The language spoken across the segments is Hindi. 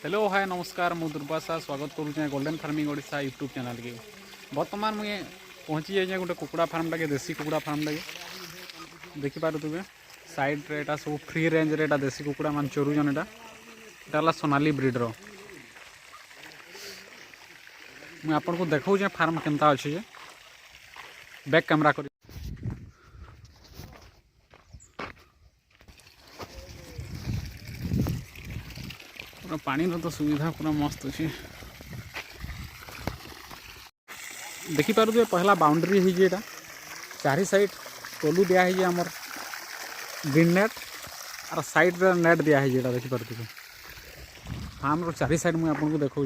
हेलो हाय नमस्कार मु दुर्वासा स्वागत करुचे golden farming Odisha YouTube channel के। बर्तमान मुझे पहुँची जाइए गोटे कुकुड़ा फार्म लगे देसी कुकुड़ा फार्म लगे देखिपे साइड रे एटा सब फ्री रेंज रे एटा देसी कुकुड़ा मान चोरुजन एटा सोनाली ब्रीडर मुझे आपन को देखा फार्म केनता अच्छे बैक कैमरा कर पूरा पानी तो सुविधा पूरा मस्त अच्छे देखिपे पहला बाउंड्री है चारि साइड टोलू दिया है आमर ग्रीन नेट और साइड रे नेट दिया है देखिपे फार्म रो चारि साइड मुझे आपको देखा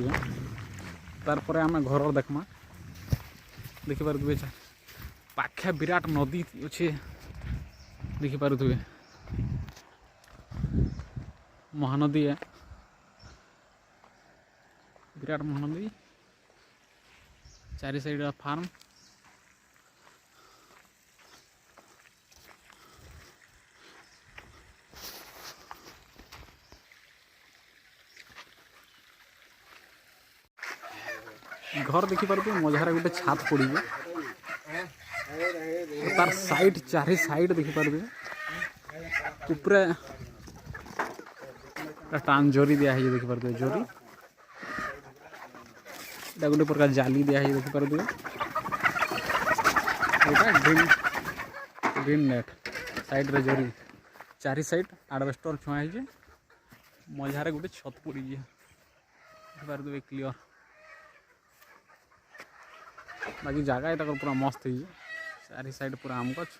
तार आम घर देखमा देखिपे पाखे विराट नदी अच्छे देखिपे महानदी है विराट महानदी चारि साइड फार्म घर देखिपे मझार गोटे छात पड़ी तार साइड चारि साइड देखिपे ऊपर टान जोरी दिया है देखिपे जोरी गोटे प्रकार जाली दिया है देखिपे ग्रीन नेट साइड रे जोरी चारि साइड आडवेस्टर छुआ है मझारे गोटे छत पड़ी देखिपे क्लियर बाकी जगह तक पूरा मस्त है चारि साइड पूरा आम गछ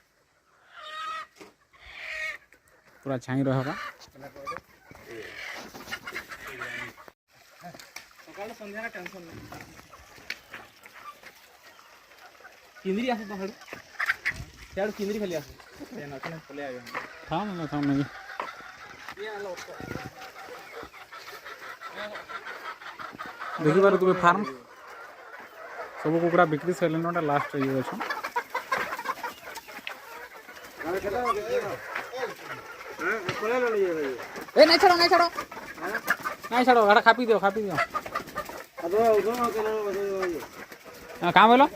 पूरा छाई रहा किंदरी आस तो किंदरी खाली आस थाम नहीं देखिपार तुम्हें फार्म सब कुकुड़ा बिक्री सैलेन लास्ट ये अच्छे नहीं छाड़ो नहीं छाड़ो नहीं छाड़ो एटा खापी दियो काम बोलो